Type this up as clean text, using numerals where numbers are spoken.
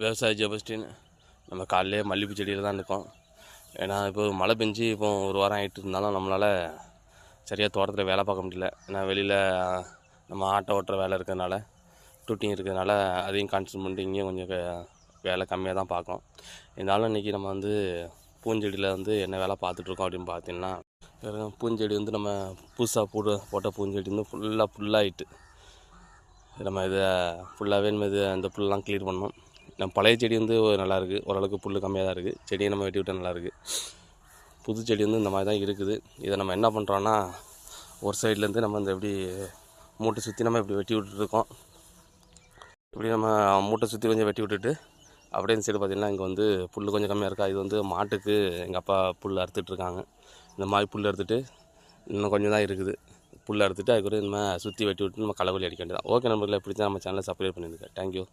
விவசாய ஜெபஸ்டின். நம்ம காலையிலே மல்லிகைப்பூ செடியில் தான் இருக்கோம். ஏன்னா இப்போ மழை பெஞ்சு இப்போ ஒரு வாரம் ஆகிட்டு இருந்தாலும் நம்மளால் சரியாக தோட்டத்தில் வேலை பார்க்க முடியல. ஏன்னா வெளியில் நம்ம ஆட்டோ ஓட்டுற வேலை இருக்கிறதுனால, டூட்டிங் இருக்கிறதுனால அதையும் கான்சன்ட்ரேட் பண்ணிட்டு இங்கேயும் கொஞ்சம் வேலை கம்மியாக தான் பார்க்கும். இருந்தாலும் இன்றைக்கி நம்ம பூஞ்செடியில் என்ன வேலை பார்த்துட்ருக்கோம் அப்படின்னு பார்த்தீங்கன்னா, பூஞ்செடி நம்ம புதுசாக போட்ட பூஞ்செடி ஃபுல்லாகிட்டு நம்ம இதை ஃபுல்லாகவே நம்ம இந்த புல்லாம் க்ளீன் பண்ணோம். நம்ம பழைய செடி நல்லாயிருக்கு, ஓரளவுக்கு புல் கம்மியாக தான் இருக்குது. செடியை நம்ம வெட்டி விட்டால் நல்லாயிருக்கு. புது செடி இந்த மாதிரி தான் இருக்குது. இதை நம்ம என்ன பண்ணுறோன்னா, ஒரு சைட்லேருந்து நம்ம எப்படி மூட்டை சுற்றி நம்ம இப்படி வெட்டி விட்டுருக்கோம். இப்படி நம்ம மூட்டை சுற்றி கொஞ்சம் வெட்டி விட்டுட்டு அப்படியே இந்த சைடு பார்த்திங்கன்னா இங்கே புல் கொஞ்சம் கம்மியாக இருக்கா. இது மாட்டுக்கு எங்கள் அப்பா புல் அறுத்துட்ருக்காங்க. இந்த மாதிரி புல் அறுத்துட்டு இன்னும் கொஞ்சம் தான் இருக்குது. புல் அறுத்துட்டு அதுக்கு நம்ம சுற்றி வெட்டி விட்டு நம்ம களவெளி அடிக்க வேண்டியதான். ஓகே நண்பர்களே, பிடிச்சா நம்ம சேனலை சப்ஸ்கிரைப் பண்ணிடுங்க. தேங்க்யூ.